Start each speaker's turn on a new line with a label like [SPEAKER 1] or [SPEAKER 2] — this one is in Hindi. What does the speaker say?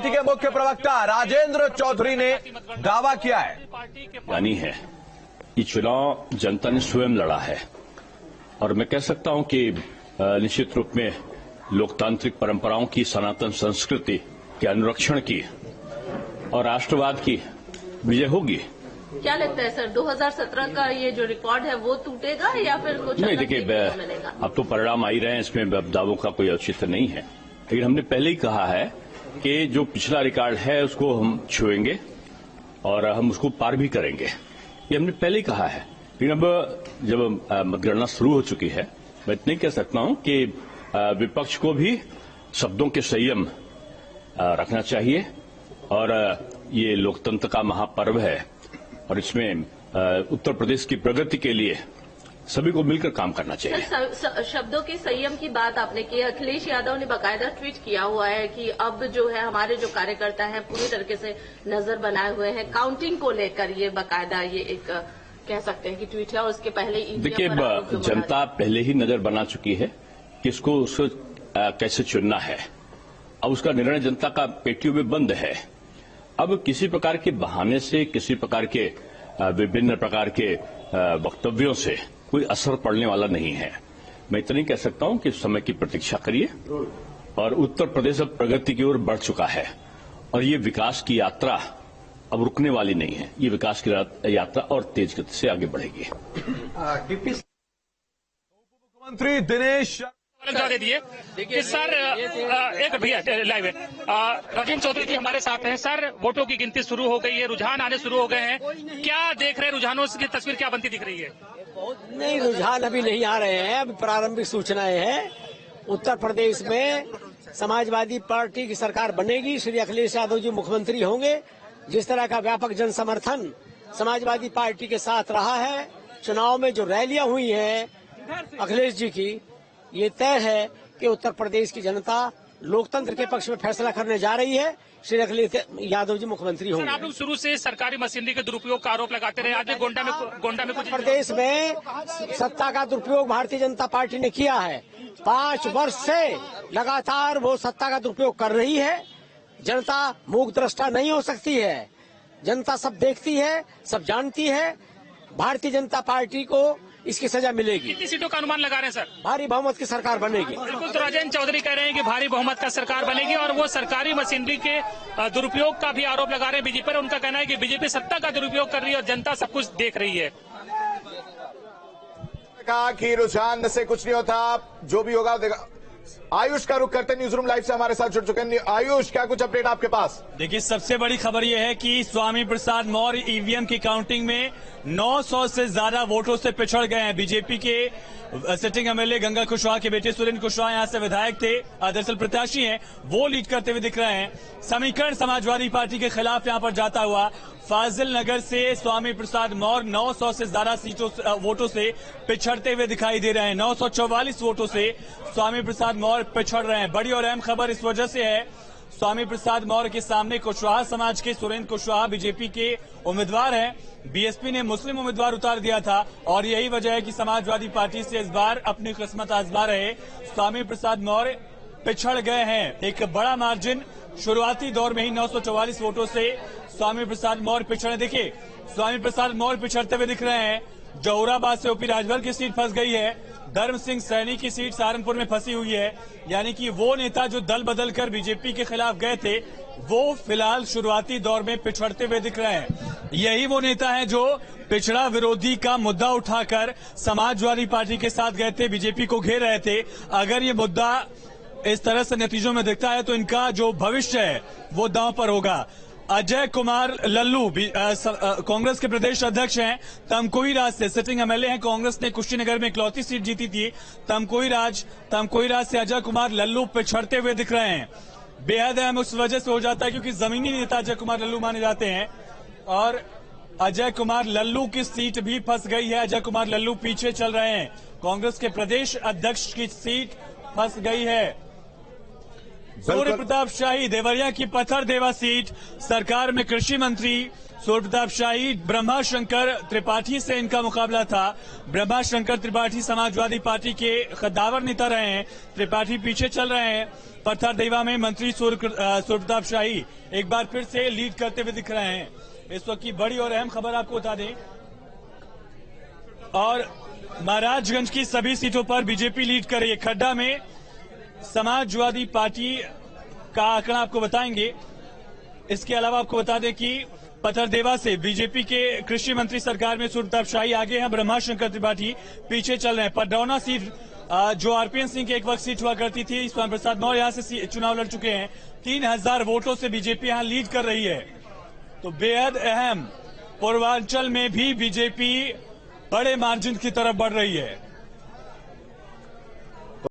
[SPEAKER 1] पार्टी के मुख्य प्रवक्ता राजेंद्र चौधरी ने दावा किया है।
[SPEAKER 2] यानी है ये चुनाव जनता ने स्वयं लड़ा है और मैं कह सकता हूं कि निश्चित रूप में लोकतांत्रिक परंपराओं की, सनातन संस्कृति के अनुरक्षण की और राष्ट्रवाद की विजय होगी।
[SPEAKER 3] क्या लगता है सर, 2017 का ये जो रिकॉर्ड है वो टूटेगा या फिर कुछ
[SPEAKER 2] नहीं? देखिए, अब तो परिणाम आ ही रहे हैं, इसमें दावों का कोई औचित्य नहीं है, लेकिन हमने पहले ही कहा है कि जो पिछला रिकॉर्ड है उसको हम छुएंगे और हम उसको पार भी करेंगे, ये हमने पहले ही कहा है। लेकिन अब जब मतगणना शुरू हो चुकी है, मैं इतना ही कह सकता हूं कि विपक्ष को भी शब्दों के संयम रखना चाहिए और ये लोकतंत्र का महापर्व है और इसमें उत्तर प्रदेश की प्रगति के लिए सभी को मिलकर काम करना चाहिए।
[SPEAKER 3] शब्दों के संयम की बात आपने की। अखिलेश यादव ने बाकायदा ट्वीट किया हुआ है कि अब जो है हमारे जो कार्यकर्ता हैं पूरी तरीके से नजर बनाए हुए हैं काउंटिंग को लेकर। ये बाकायदा ये एक कह सकते हैं कि ट्वीट है और उसके पहले
[SPEAKER 2] देखिए, जनता पहले ही नजर बना चुकी है किसको उसको कैसे चुनना है। अब उसका निर्णय जनता का पेटियों में बंद है। अब किसी प्रकार के बहाने से, किसी प्रकार के विभिन्न प्रकार के वक्तव्यों से कोई असर पड़ने वाला नहीं है। मैं इतना ही कह सकता हूं कि समय की प्रतीक्षा करिए और उत्तर प्रदेश अब प्रगति की ओर बढ़ चुका है और ये विकास की यात्रा अब रुकने वाली नहीं है। ये विकास की यात्रा और तेज गति से आगे बढ़ेगी।
[SPEAKER 1] मुख्यमंत्री दिनेश
[SPEAKER 4] दे दिए कि सर एक भैया लाइव है, राजेंद्र चौधरी जी हमारे साथ हैं। सर, वोटों की गिनती शुरू हो गई है, रुझान आने शुरू हो गए हैं, क्या देख रहे हैं? रुझानों की तस्वीर क्या बनती दिख रही है?
[SPEAKER 5] नहीं, रुझान अभी नहीं आ रहे हैं, अभी प्रारंभिक सूचनाएं हैं। उत्तर प्रदेश में समाजवादी पार्टी की सरकार बनेगी, श्री अखिलेश यादव जी मुख्यमंत्री होंगे। जिस तरह का व्यापक जन समर्थन समाजवादी पार्टी के साथ रहा है, चुनाव में जो रैलियां हुई हैं अखिलेश जी की, ये तय है कि उत्तर प्रदेश की जनता लोकतंत्र के पक्ष में फैसला करने जा रही है। श्री अखिलेश यादव जी मुख्यमंत्री होंगे।
[SPEAKER 4] आप लोग शुरू से सरकारी मशीनरी के दुरुपयोग का आरोप लगाते रहे। आज गोंडा में कुछ
[SPEAKER 5] प्रदेश में सत्ता का दुरुपयोग भारतीय जनता पार्टी ने किया है। 5 वर्ष से लगातार वो सत्ता का दुरुपयोग कर रही है। जनता मूक दृष्टा नहीं हो सकती है, जनता सब देखती है, सब जानती है। भारतीय जनता पार्टी को इसकी सजा मिलेगी।
[SPEAKER 4] कितनी सीटों का अनुमान लगा रहे हैं सर?
[SPEAKER 5] भारी बहुमत की सरकार बनेगी।
[SPEAKER 4] बिल्कुल, तो राजेंद्र चौधरी कह रहे हैं कि भारी बहुमत का सरकार बनेगी और वो सरकारी मशीनरी के दुरुपयोग का भी आरोप लगा रहे हैं बीजेपी पर। उनका कहना है कि बीजेपी सत्ता का दुरुपयोग कर रही है और जनता सब कुछ देख रही है।
[SPEAKER 1] कहा कि रुझान से कुछ नहीं होता, जो भी होगा देखा। आयुष का रुख करते न्यूज रूम लाइव से हमारे साथ जुड़ चुके हैं। आयुष, क्या कुछ अपडेट आपके पास?
[SPEAKER 6] देखिए, सबसे बड़ी खबर यह है कि स्वामी प्रसाद मौर्य ईवीएम की काउंटिंग में 900 से ज्यादा वोटों से पिछड़ गए हैं। बीजेपी के सिटिंग एमएलए गंगा कुशवाहा के बेटे सुरेंद्र कुशवाहा यहां से विधायक थे, दरअसल प्रत्याशी हैं, वो लीड करते हुए दिख रहे हैं। समीकरण समाजवादी पार्टी के खिलाफ यहां पर जाता हुआ फाजिल नगर से स्वामी प्रसाद मौर्य 900 से ज्यादा वोटों से पिछड़ते हुए दिखाई दे रहे हैं। 944 वोटों से स्वामी प्रसाद मौर्य पिछड़ रहे हैं। बड़ी और अहम खबर इस वजह से है, स्वामी प्रसाद मौर्य के सामने कुशवाहा समाज के सुरेंद्र कुशवाहा बीजेपी के उम्मीदवार हैं। बीएसपी ने मुस्लिम उम्मीदवार उतार दिया था और यही वजह है कि समाजवादी पार्टी से इस बार अपनी किस्मत आजमा रहे स्वामी प्रसाद मौर्य पिछड़ गए हैं। एक बड़ा मार्जिन, शुरुआती दौर में ही 944 वोटों से स्वामी प्रसाद मौर्य पिछड़े। देखिए, स्वामी प्रसाद मौर्य पिछड़ते हुए दिख रहे हैं। जौहराबाद से ओपी राजभर की सीट फंस गई है, धर्म सिंह सैनी की सीट सहारनपुर में फंसी हुई है। यानी कि वो नेता जो दल बदल कर बीजेपी के खिलाफ गए थे, वो फिलहाल शुरुआती दौर में पिछड़ते हुए दिख रहे हैं। यही वो नेता है जो पिछड़ा विरोधी का मुद्दा उठाकर समाजवादी पार्टी के साथ गए थे, बीजेपी को घेर रहे थे। अगर ये मुद्दा इस तरह से नतीजों में दिखता है तो इनका जो भविष्य है वो दांव पर होगा। अजय कुमार लल्लू कांग्रेस के प्रदेश अध्यक्ष हैं, तमकोई राज से सिटिंग एमएलए हैं। कांग्रेस ने कुशीनगर में इकलौती सीट जीती थी। तमकोई राज से अजय कुमार लल्लू पिछड़ते हुए दिख रहे हैं। बेहद अहम उस वजह से हो जाता है क्योंकि जमीनी नेता अजय कुमार लल्लू माने जाते हैं और अजय कुमार लल्लू की सीट भी फंस गई है। अजय कुमार लल्लू पीछे चल रहे हैं। कांग्रेस के प्रदेश अध्यक्ष की सीट फंस गई है। सूर्य प्रताप शाही देवरिया की पत्थर देवा सीट, सरकार में कृषि मंत्री सूर्य प्रताप शाही ब्रह्मा शंकर त्रिपाठी से इनका मुकाबला था। ब्रह्मा शंकर त्रिपाठी समाजवादी पार्टी के कद्दावर नेता रहे हैं, त्रिपाठी पीछे चल रहे हैं। पत्थर देवा में मंत्री सूर्य प्रताप शाही एक बार फिर से लीड करते हुए दिख रहे हैं। इस वक्त की बड़ी और अहम खबर आपको बता दें, और महाराजगंज की सभी सीटों पर बीजेपी लीड कर रही है। खड्डा में समाजवादी पार्टी का आंकड़ा आपको बताएंगे। इसके अलावा आपको बता दें कि पत्थरदेवा से बीजेपी के कृषि मंत्री सरकार में सूर्य प्रताप शाही आगे हैं, ब्रह्मा शंकर त्रिपाठी पीछे चल रहे हैं। पडरौना सीट जो आरपीएन सिंह की एक वक्त सीट हुआ करती थी, स्वामी प्रसाद मौर्य यहां से चुनाव लड़ चुके हैं। 3000 वोटों से बीजेपी यहां लीड कर रही है। तो बेहद अहम, पूर्वांचल में भी बीजेपी बड़े मार्जिन की तरफ बढ़ रही है।